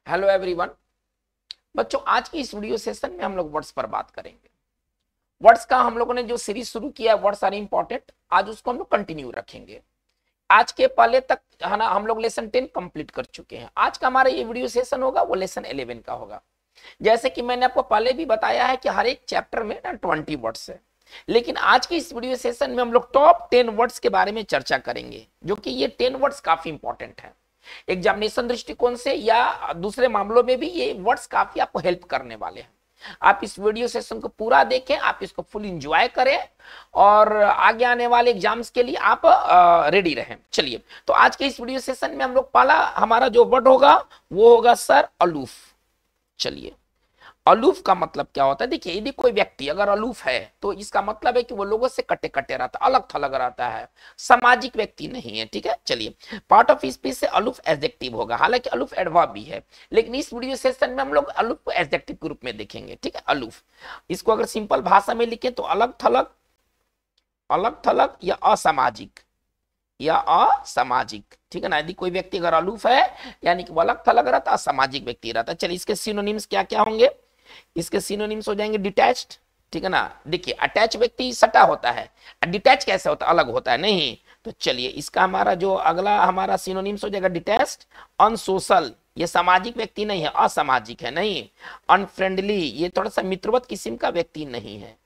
Hello everyone. बच्चों, आज की इस वीडियो सेशन में हम लोग वर्ड्स पर बात करेंगे। वर्ड्स का हम लोगों ने जो सीरीज शुरू किया है, वर्ड्स आर इंपॉर्टेंट, आज उसको हम लोग कंटिन्यू रखेंगे। आज के पहले तक है ना, हम लोग लेसन 10 कंप्लीट कर चुके हैं। आज का हमारा ये वीडियो सेशन होगा वो लेसन 11 का होगा। जैसे कि मैंने आपको पहले भी बताया है कि हर एक चैप्टर में ना 20 वर्ड्स है, लेकिन आज की इस वीडियो सेशन में हम लोग टॉप 10 वर्ड्स के बारे में चर्चा करेंगे, जो कि ये 10 वर्ड्स काफी इंपॉर्टेंट है एग्जामिनेशन दृष्टिकोण से या दूसरे मामलों में भी। ये वर्ड्स काफी आपको हेल्प करने वाले हैं। आप इस वीडियो सेशन को पूरा देखें, आप इसको फुल एंजॉय करें और आगे आने वाले एग्जाम्स के लिए आप रेडी रहें। चलिए, तो आज के इस वीडियो सेशन में हम लोग पहला हमारा जो वर्ड होगा वो होगा सर अलूफ। चलिए, अलूफ का मतलब क्या होता है? देखिए, यदि कोई व्यक्ति अगर अलूफ है तो इसका मतलब है कि वो लोगों से कटे कटे रहता है, अलग थलग रहता है, सामाजिक व्यक्ति नहीं है। ठीक है, चलिए, पार्ट ऑफ स्पीच से अलूफ एडजेक्टिव होगा, हालांकि अलूफ एडवर्ब भी है, लेकिन इस वीडियो सेशन में हम लोग अलूफ को एडजेक्टिव के रूप में देखेंगे। ठीक है, अलूफ, इसको अगर सिंपल भाषा में लिखें तो अलग थलग या असामाजिक ठीक है ना। यदि कोई व्यक्ति अगर अलूफ है यानी कि वो अलग थलग रहता है, असामाजिक व्यक्ति रहता है। चलिए, इसके सिनोनिम्स क्या क्या होंगे? इसके सिनोनिम्स हो जाएंगे डिटैच्ड। ठीक है ना। देखिए, अटैच व्यक्ति सटा होता है, डिटैच कैसे होता है? अलग होता है, नहीं। तो चलिए, इसका हमारा जो अगला हमारा सिनोनिम्स हो जाएगा डिटैच्ड। अनसोशल, ये सामाजिक व्यक्ति नहीं है, असामाजिक है, नहीं। अनफ्रेंडली, ये थोड़ा सा मित्रवत किस्म का व्यक्ति नहीं है।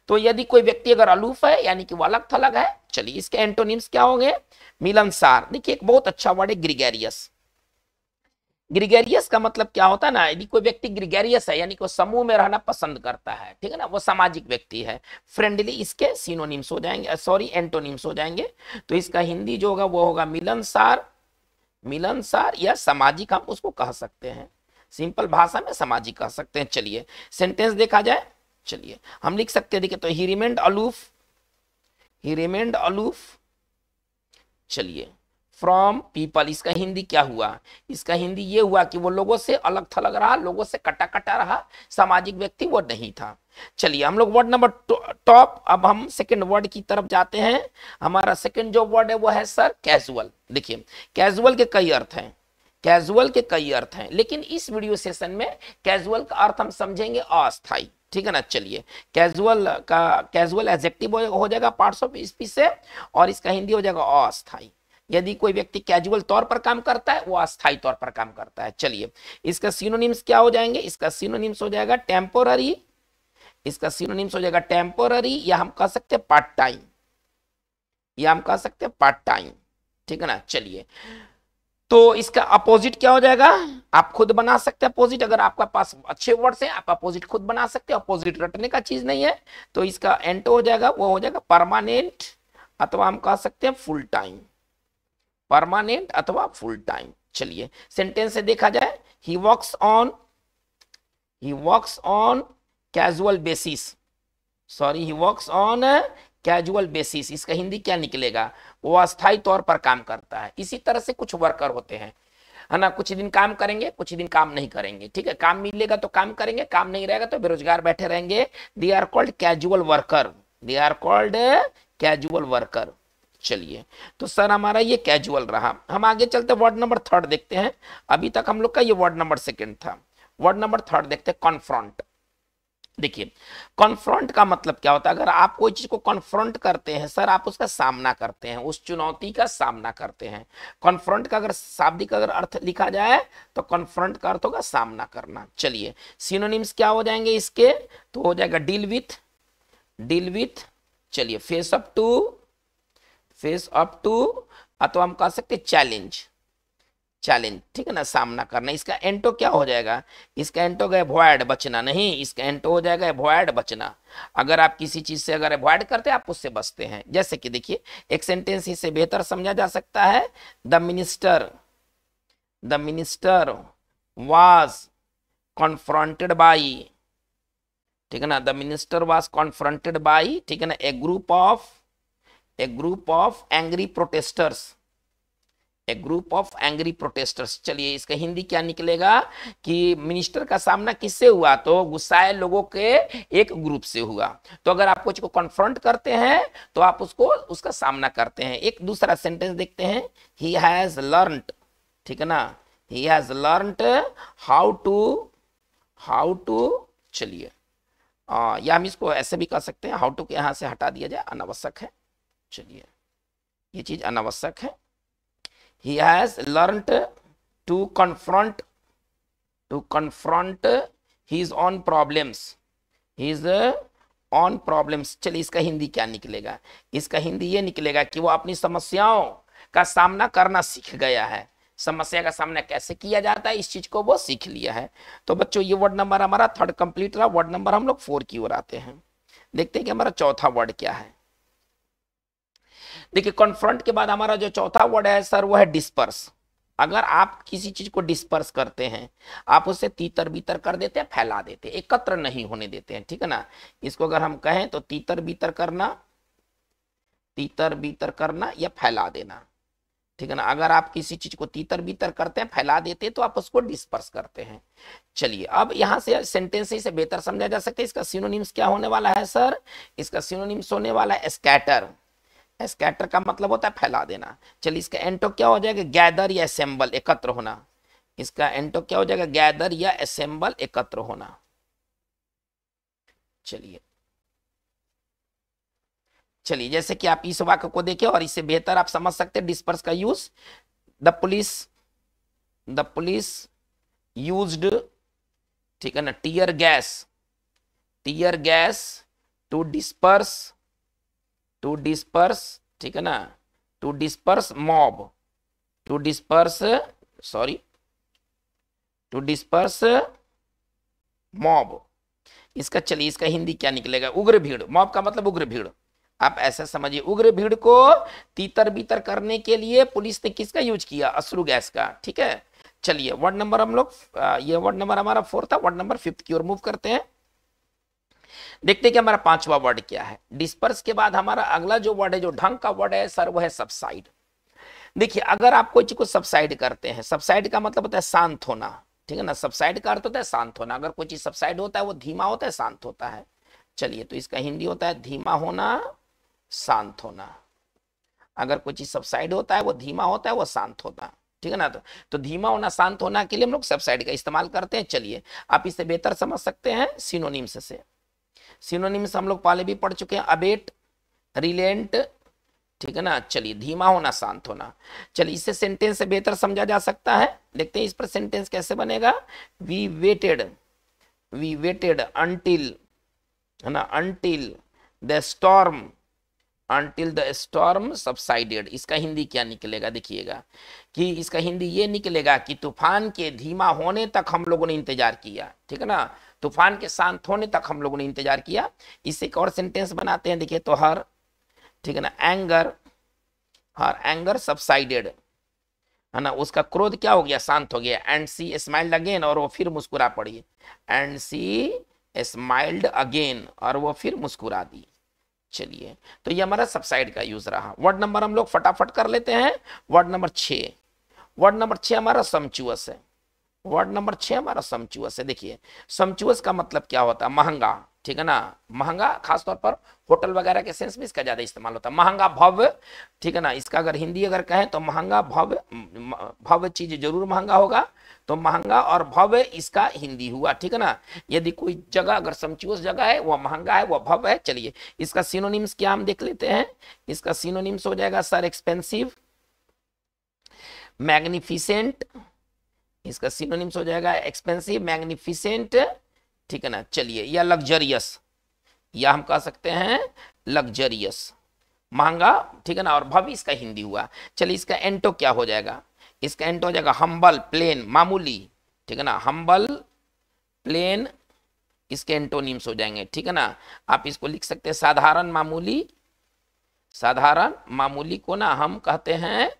तो यदि कोई व्यक्ति अगर अलूफ है यानी कि वो अलग थलग है। चलिए, इसके एंटोनिम्स क्या होंगे? मिलनसार। देखिए, एक बहुत अच्छा वर्ड है ग्रीगेरियस। ग्रीगेरियस का मतलब क्या होता है ना, यदि कोई व्यक्ति ग्रीगेरियस है यानी कि वो समूह में रहना पसंद करता है, ठीक है ना, वो सामाजिक व्यक्ति है। फ्रेंडली, इसके सिनोनिम्स हो जाएंगे, सॉरी एंटोनिम्स हो जाएंगे। तो इसका हिंदी जो होगा वो होगा मिलनसार या सामाजिक, हम उसको कह सकते हैं, सिंपल भाषा में सामाजिक कह सकते हैं। चलिए, सेंटेंस देखा जाए। चलिए, हम लिख सकते हैं, देखिए, तो ही रिमेंड अलूफ। चलिए, फ्रॉम पीपल, इसका हिंदी क्या हुआ? इसका हिंदी ये हुआ कि वो लोगों से अलग थलग रहा, लोगों से कटा कटा रहा, सामाजिक व्यक्ति वो नहीं था। चलिए, हम लोग वर्ड नंबर टॉप, अब हम सेकंड वर्ड की तरफ जाते हैं। हमारा सेकंड जो वर्ड है वो है सर कैजुअल। देखिए, कैजुअल के कई अर्थ हैं, लेकिन इस वीडियो सेशन में कैजुअल का अर्थ हम समझेंगे अस्थाई। ठीक है ना। चलिए, कैजुअल एडजेक्टिव हो जाएगा पार्ट्स ऑफ स्पीच से, और इसका हिंदी हो जाएगा अस्थाई। यदि कोई व्यक्ति कैजुअल तौर पर काम करता है वो अस्थायी तौर पर काम करता है। चलिए, इसका सिनोनिम्स क्या हो जाएंगे? इसका सिनोनिम्स हो जाएगा टेम्पोररी, या हम कह सकते हैं पार्ट टाइम, ठीक है ना। चलिए, तो इसका अपोजिट क्या हो जाएगा? आप खुद बना सकते हैं अपोजिट, अगर आपका पास अच्छे वर्ड्स हैं आप अपोजिट खुद बना सकते हैं, अपोजिट रटने का चीज नहीं है। तो इसका एंटो हो जाएगा, वो हो जाएगा परमानेंट, अथवा हम कह सकते हैं फुल टाइम, परमानेंट अथवा फुल टाइम। चलिए, सेंटेंस से देखा जाए, he works on casual basis, इसका हिंदी क्या निकलेगा? वो अस्थायी तौर पर काम करता है। इसी तरह से कुछ वर्कर होते हैं, है ना, कुछ दिन काम करेंगे, कुछ दिन काम नहीं करेंगे। ठीक है, काम मिलेगा तो काम करेंगे, काम नहीं रहेगा तो बेरोजगार बैठे रहेंगे। They are called casual worker. चलिए, तो सर हमारा ये कैजुअल रहा। हम आगे चलते वर्ड नंबर थर्ड देखते हैं। अभी तक हम लोग का ये वर्ड नंबर सेकंड था, वर्ड नंबर थर्ड देखते हैं, कॉन्फ्रंट। देखिए, कॉन्फ्रंट का मतलब क्या होता है? अगर आप कोई चीज को कॉन्फ्रंट करते हैं सर, आप उसका सामना करते हैं, उस चुनौती का सामना करते हैं। कॉन्फ्रंट का अगर शाब्दिक अगर अर्थ लिखा जाए तो कॉन्फ्रंट का अर्थ होगा सामना करना। चलिए, सिनोनिम्स क्या हो जाएंगे इसके? तो हो जाएगा डील विथ। चलिए, फेस अप टू, अथवा हम कह सकते चैलेंज, ठीक है ना, सामना करना। इसका एंटो क्या हो जाएगा? इसका एंटो गए अवॉइड, बचना नहीं, इसका एंटो हो जाएगा अवॉइड, बचना। अगर आप किसी चीज से अगर अवॉइड करते हैं आप उससे बचते हैं। जैसे कि देखिए, एक सेंटेंस इससे बेहतर समझा जा सकता है, द मिनिस्टर वाज कॉन्फ्रंटेड बाई, ठीक है ना, द मिनिस्टर वाज कॉन्फ्रंटेड बाई, ठीक है ना, ए ग्रुप ऑफ एंग्री प्रोटेस्टर्स। चलिए, इसका हिंदी क्या निकलेगा कि मिनिस्टर का सामना किससे हुआ? तो गुस्साए लोगों के एक ग्रुप से हुआ। तो अगर आप कुछ को कन्फ्रंट करते हैं तो आप उसका सामना करते हैं। एक दूसरा सेंटेंस देखते हैं, ही हैज लर्नड, ठीक है ना, he has learned how to चलिए या हम इसको ऐसे भी कर सकते हैं, हाउ टू के यहां से हटा दिया जाए, अनावश्यक है, चलिए ये चीज अनावश्यक है। He has learned to confront his own problems, his own problems. चलिए इसका हिंदी क्या निकलेगा, इसका हिंदी ये निकलेगा कि वो अपनी समस्याओं का सामना करना सीख गया है। समस्या का सामना कैसे किया जाता है इस चीज को वो सीख लिया है। तो बच्चों ये वर्ड नंबर हमारा 3rd कंप्लीट रहा। वर्ड नंबर हम लोग 4 की ओर आते हैं। देखते हैं कि हमारा चौथा वर्ड क्या है। देखिए कॉन्फ्रंट के बाद हमारा जो चौथा वर्ड है सर वो है डिस्पर्स। अगर आप किसी चीज को डिस्पर्स करते हैं, आप उसे तीतर बीतर कर देते हैं, फैला देते हैं, एकत्र नहीं होने देते हैं, ठीक है ना। इसको अगर हम कहें तो तीतर बीतर करना या फैला देना, ठीक है ना। अगर आप किसी चीज को तीतर बीतर करते हैं, फैला देते हैं, तो आप उसको डिस्पर्स करते हैं। चलिए अब यहां से सेंटेंस से बेहतर समझा जा सकता है। इसका सिनोनिम्स क्या होने वाला है सर, इसका सिनोनिम्स होने वाला है स्कैटर। स्कैटर का मतलब होता है फैला देना। चलिए इसका एंटो क्या हो जाएगा, गैदर या असेंबल, एकत्र होना। इसका एंटो क्या हो जाएगा, गैदर या असेंबल, एकत्र होना। चलिए जैसे कि आप इस वाक्य को देखें और इससे बेहतर आप समझ सकते हैं डिस्पर्स का यूज। द पुलिस यूज्ड, ठीक है ना, टीयर गैस टू डिस्पर्स, ठीक है ना, टू डिस्पर्स मॉब। इसका चलिए इसका हिंदी क्या निकलेगा, उग्र भीड़। मॉब का मतलब उग्र भीड़। आप ऐसा समझिए, उग्र भीड़ को तीतर बीतर करने के लिए पुलिस ने किसका यूज किया, अश्रु गैस का, ठीक है। चलिए वर्ड नंबर हम लोग, ये वर्ड नंबर हमारा 4 था। वर्ड नंबर 5 की ओर मूव करते हैं। देखते हैं कि हमारा 5वां वर्ड क्या है। डिस्पर्स के बाद हमारा अगला जो वर्ड है, जो ढंग का वर्ड है सर, वो है सबसाइड। देखिए अगर आप कोई चीज को सबसाइड करते हैं, सबसाइड का मतलब होता है शांत होना, ठीक है ना। सबसाइड का अर्थ होता है शांत होना। अगर कोई चीज सबसाइड होता है वो धीमा होता है, शांत होता है। चलिए तो इसका हिंदी होता है धीमा होना, शांत होना। अगर कोई चीज सबसाइड होता है वो धीमा होता है, वो शांत होता है, ठीक है ना। तो धीमा होना, शांत होना के लिए हम लोग सबसाइड का इस्तेमाल करते हैं। चलिए आप इसे बेहतर समझ सकते हैं सिनोनिम्स से। सिनोनिम्स हम लोग पहले भी पढ़ चुके हैं, अबेट, रिलेंट, ठीक है ना। चलिए धीमा होना, शांत होना। चलिए इससे सेंटेंस से बेहतर समझा जा सकता है। देखते हैं इस पर सेंटेंस कैसे बनेगा। वी वेटेड अंटिल, है ना, अंटिल द स्टॉर्म सबसाइडेड। इसका हिंदी क्या निकलेगा, देखिएगा कि इसका हिंदी ये निकलेगा कि तूफान के धीमा होने तक हम लोगों ने इंतजार किया, ठीक है ना। तूफान के शांत होने तक हम लोगों ने इंतजार किया। इससे एक और सेंटेंस बनाते हैं, देखिए तो हर, ठीक है ना, एंगर सबसाइडेड, है ना, उसका क्रोध क्या हो गया, शांत हो गया। एंड सी स्माइल्ड अगेन, और वो फिर मुस्कुरा पड़ी। एंड सी स्माइल्ड अगेन, और वो फिर मुस्कुरा दी। चलिए तो ये हमारा सबसाइड का यूज रहा। वर्ड नंबर हम लोग फटाफट कर लेते हैं। वर्ड नंबर 6, वर्ड नंबर 6 हमारा समचुअस है। वर्ड नंबर 6 हमारा समचुअस है। देखिए समचुअस का मतलब क्या होता है, महंगा, ठीक है ना। महंगा खासतौर पर होटल वगैरह के सेंस में इसका ज्यादा इस्तेमाल होता है। महंगा, भव्य, ठीक है ना। इसका अगर हिंदी अगर कहें तो महंगा, भव्य चीज जरूर महंगा होगा, तो महंगा और भव्य इसका हिंदी हुआ, ठीक है ना। यदि कोई जगह अगर समचुअस जगह है, वह महंगा है, वह भव्य है। चलिए इसका सिनोनिम्स क्या हम देख लेते हैं। इसका सिनोनिम्स हो जाएगा सर एक्सपेंसिव, मैग्निफिसेंट। इसका सिनोनिम्स हो जाएगा एक्सपेंसिव, मैग्निफिसेंट, ठीक है ना। चलिए या लग्जरियस, या हम कह सकते हैं लग्जरियस, महंगा, ठीक है ना। और भव्य इसका हिंदी हुआ। चलिए इसका एंटो क्या हो जाएगा, इसका एंटो हो जाएगा हम्बल, प्लेन, मामूली, ठीक है ना। हम्बल, प्लेन, इसके एंटोनिम्स हो जाएंगे, ठीक है ना। आप इसको लिख सकते हैं साधारण, मामूली। साधारण मामूली को ना हम कहते हैं,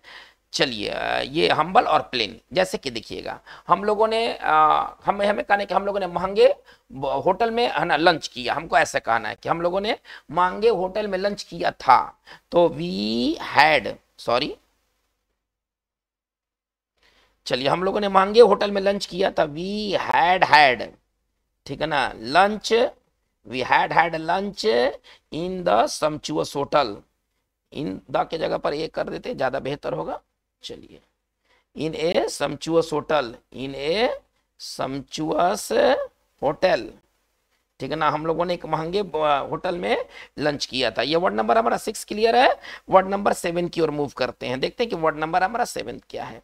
चलिए ये हम्बल और प्लेन। जैसे कि देखिएगा हम लोगों ने हमें कहने कि हम लोगों ने महंगे होटल में, है ना, लंच किया। हमको ऐसे कहना है कि हम लोगों ने महंगे होटल में लंच किया था। तो वी हैड, सॉरी, चलिए हम लोगों ने महंगे होटल में लंच किया था, वी हैड, ठीक है ना, lunch, we had lunch in the sumptuous hotel. In the के जगह पर ये कर देते ज्यादा बेहतर होगा। चलिए इन ए सम्चुअस होटल, इन ए सम्चुअस होटल, ठीक है ना। हम लोगों ने एक महंगे होटल में लंच किया था। ये वर्ड नंबर हमारा 6 क्लियर है। वर्ड नंबर 7 की ओर मूव करते हैं, देखते हैं कि वर्ड नंबर हमारा 7 क्या है।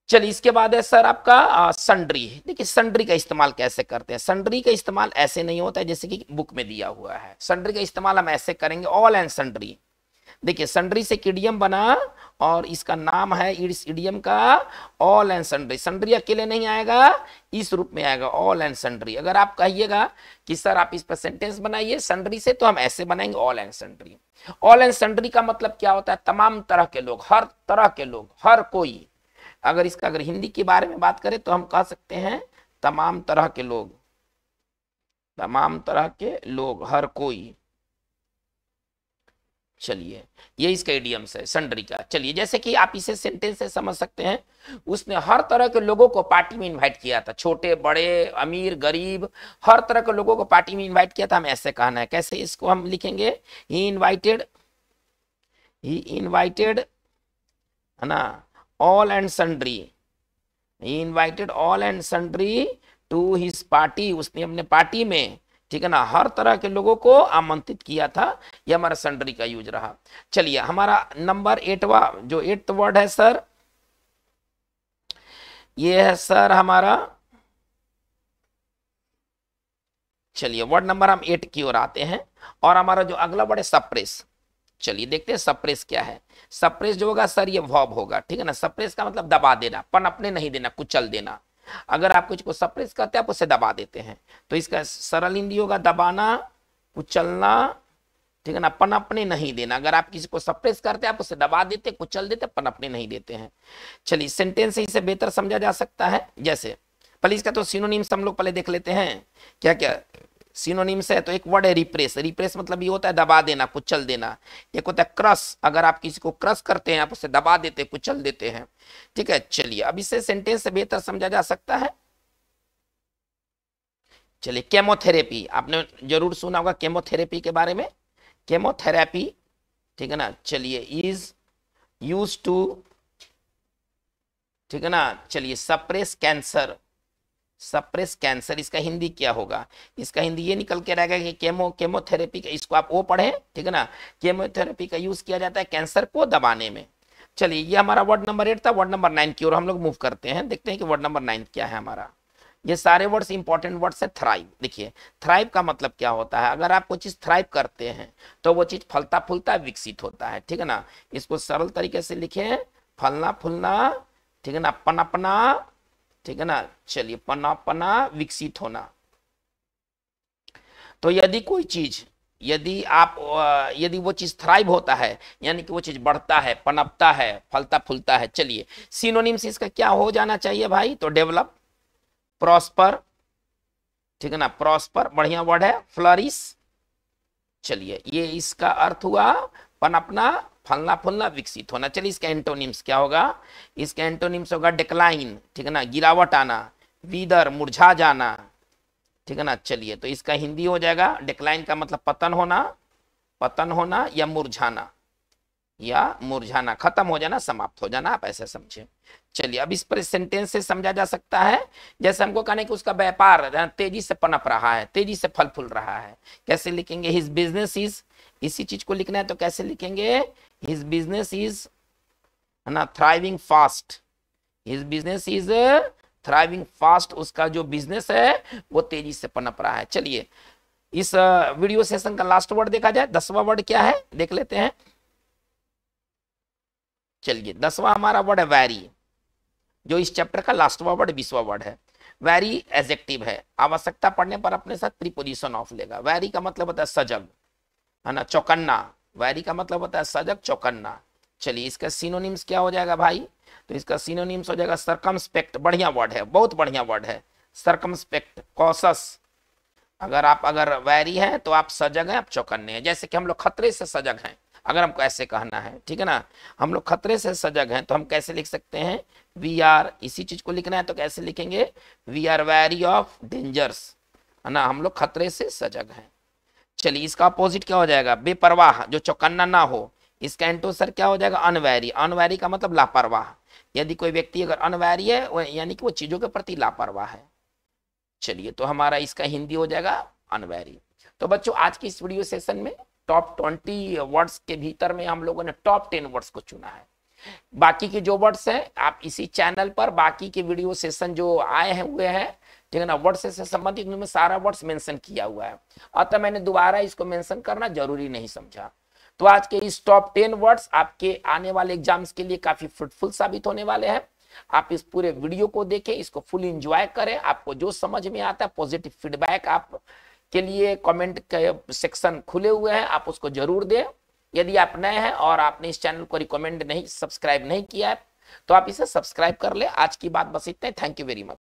चलिए इसके बाद है सर आपका सन्ड्री। देखिए सन्ड्री का इस्तेमाल कैसे करते हैं। सन्ड्री का इस्तेमाल ऐसे नहीं होता है जैसे कि बुक में दिया हुआ है। सन्ड्री का इस्तेमाल हम ऐसे करेंगे, ऑल एंड सन्ड्री। देखिए सन्ड्री से इडियम बना और इसका नाम है इस इडियम का ऑल एंड सन्ड्री। सन्ड्री अकेले नहीं आएगा, इस रूप में आएगा ऑल एंड सन्ड्री। अगर आप कहिएगा कि सर आप इस पर सेंटेंस बनाइए सन्ड्री से, तो हम ऐसे बनाएंगे all and sundry. All and sundry का मतलब क्या होता है, तमाम तरह के लोग, हर तरह के लोग, हर कोई। अगर इसका अगर हिंदी के बारे में बात करें तो हम कह सकते हैं तमाम तरह के लोग, तमाम तरह के लोग, हर कोई। चलिए ये इसका इडियम्स है सन्ड्री का। चलिए जैसे कि आप इसे सेंटेंस से समझ सकते हैं, उसने हर तरह के लोगों को पार्टी में इनवाइट किया था, छोटे बड़े अमीर गरीब, हर तरह के लोगों को पार्टी में इनवाइट किया था। हम ऐसे कहना है, कैसे इसको हम लिखेंगे, ही इनवाइटेड है ना all and sundry, he invited all and sundry to his party. उसने अपने पार्टी में, ठीक है ना, हर तरह के लोगों को आमंत्रित किया था। यह हमारा सन्ड्री का यूज रहा। चलिए हमारा नंबर 8वां जो 8th वर्ड है सर, ये है सर हमारा, चलिए वर्ड नंबर हम 8 की ओर आते हैं और हमारा जो अगला वर्ड है सप्रेस। चलिए देखते हैं सप्रेस क्या है। सप्रेस जो होगा सर ये वर्ब होगा, ठीक है ना। सप्रेस का मतलब दबा देना, पनपने नहीं देना, कुचल देना। अगर आप कुछ को सप्रेस करते हैं आप उसे दबा देते हैं, तो इसका सरल हिंदी होगा दबाना, कुचलना, ठीक है ना, पनपने नहीं देना। अगर आप किसी को सप्रेस करते हैं आप उसे दबा देते, कुचल देते, पनपने नहीं देते हैं। चलिए सेंटेंस से इसे बेहतर समझा जा सकता है। जैसे पहले इसका तो सिनोनिम्स हम लोग पहले देख लेते हैं, क्या क्या सिनोनिम्स है। तो एक वर्ड है रिप्रेस। रिप्रेस मतलब ये होता है दबा देना, कुचल देना। एक होता है क्रश, अगर आप किसी को क्रश करते हैं आप उसे दबा देते, कुचल देते हैं, ठीक है। चलिए अब इसे सेंटेंस से बेहतर समझा जा सकता है। चलिए केमोथेरेपी, आपने जरूर सुना होगा केमोथेरेपी के बारे में। केमोथेरेपी, ठीक है ना। चलिए इज यूज टू, ठीक है ना। चलिए सप्रेस कैंसर, सप्रेस कैंसर, इसका हिंदी क्या होगा, इसका हिंदी ये निकल के रहेगा कि केमोथेरेपी का, इसको आप वो पढ़े, ठीक है ना। केमोथेरेपी का यूज किया जाता है कैंसर को दबाने में। चलिए ये हमारा वर्ड नंबर 8 था। वर्ड नंबर 9 की ओर हम लोग मूव करते हैं, देखते हैं कि वर्ड नंबर 9 क्या है हमारा। ये सारे वर्ड्स इंपॉर्टेंट वर्ड्स है। थ्राइव, देखिए थ्राइव का मतलब क्या होता है, अगर आप कोई चीज थ्राइव करते हैं तो वो चीज फलता फूलता विकसित होता है, ठीक है ना। इसको सरल तरीके से लिखे, फलना फूलना, ठीक है ना, पनपना, ठीक है ना। चलिए पनपना, विकसित होना। तो यदि कोई चीज, यदि वो चीज थ्राइव होता है यानी कि वो चीज बढ़ता है, पनपता है, फलता फूलता है। चलिए सिनोनिम्स इसका क्या हो जाना चाहिए भाई, तो डेवलप, प्रॉस्पर, ठीक है ना, प्रॉस्पर बढ़िया वर्ड है। फ्लरिश, चलिए ये इसका अर्थ हुआ पनपना, फलना फूलना, विकसित होना। चलिए इसका एंटोनिम्स क्या होगा, इसका एंटोनिम्स होगा डिक्लाइन, ठीक है ना, गिरावट आना, विदर, मुरझा जाना, ठीक है ना। चलिए तो इसका हिंदी हो जाएगा, डिक्लाइन का मतलब पतन होना, पतन होना या मुरझाना, या मुरझाना, खत्म हो जाना, समाप्त हो जाना, आप ऐसे समझे। चलिए अब इस पर सेंटेंस से समझा जा सकता है। जैसे हमको कहने कि उसका व्यापार तेजी से पनप रहा है, तेजी से फल फूल रहा है। कैसे लिखेंगे, हिज बिजनेस इज, इसी चीज को लिखना है तो कैसे लिखेंगे, हिज बिजनेस इज, है ना, thriving fast, his business is thriving fast, उसका जो बिजनेस है वो तेजी से पनप रहा है। चलिए इस वीडियो सेशन का लास्ट वर्ड देखा जाए, 10वां वर्ड क्या है देख लेते हैं। चलिए 10वां हमारा वर्ड है वैरी, जो इस चैप्टर का लास्टवां वर्ड 20वां वर्ड है। वैरी एडजेक्टिव है, आवश्यकता पड़ने पर अपने साथ प्रीपोजिशन ऑफ लेगा। वैरी का मतलब होता है सजग, है ना, चौकन्ना। वैरी का मतलब होता है सजग, चौकन्ना। चलिए इसका सिनोनिम्स क्या हो जाएगा भाई, तो इसका सिनोनिम्स हो जाएगा सर्कमस्पेक्ट, बढ़िया वर्ड है, बहुत बढ़िया वर्ड है, सर्कमस्पेक्ट, कॉशस। अगर वैरी है तो आप सजग हैं, आप चौकन्ने हैं। जैसे कि हम लोग खतरे से सजग हैं, अगर हमको ऐसे कहना है, ठीक है ना, हम लोग खतरे से सजग हैं, तो हम कैसे लिख सकते हैं, वी आर, इसी चीज को लिखना है तो कैसे लिखेंगे, we are wary of dangers, है ना, हम लोग खतरे से सजग हैं। चलिए इसका अपोजिट क्या हो जाएगा, बेपरवाह, जो चौकन्ना ना हो, इसका एंटोसर क्या हो जाएगा, अनवैरी। अनवैरी का मतलब लापरवाह। यदि कोई व्यक्ति अगर अनवैरी है यानी कि वो चीजों के प्रति लापरवाह है। चलिए, तो हमारा इसका हिंदी हो जाएगा अनवैरी। तो बच्चों आज की इस वीडियो सेशन में टॉप 20 वर्ड्स के भीतर में हम लोगों ने टॉप 10 वर्ड्स को चुना है। बाकी के जो वर्ड्स हैं आप इसी चैनल पर बाकी के वीडियो सेशन जो आए हैं हुए हैं, ठीक है ना, वर्ड से संबंधित उनमें सारा वर्ड्स मेंशन किया हुआ है, अतः मैंने दोबारा इसको मेंशन करना जरूरी नहीं समझा। तो आज के इस टॉप 10 वर्ड्स आपके आने वाले एग्जाम्स के लिए काफी फ्रूटफुल साबित होने वाले हैं। आप इस पूरे वीडियो को देखें, इसको फुल एंजॉय करें, आपको जो समझ में आता है पॉजिटिव फीडबैक आप के लिए कमेंट के सेक्शन खुले हुए हैं, आप उसको जरूर दें। यदि आप नए हैं और आपने इस चैनल को रिकमेंड नहीं, सब्सक्राइब नहीं किया है, तो आप इसे सब्सक्राइब कर ले। आज की बात बस इतना ही। Thank you very much.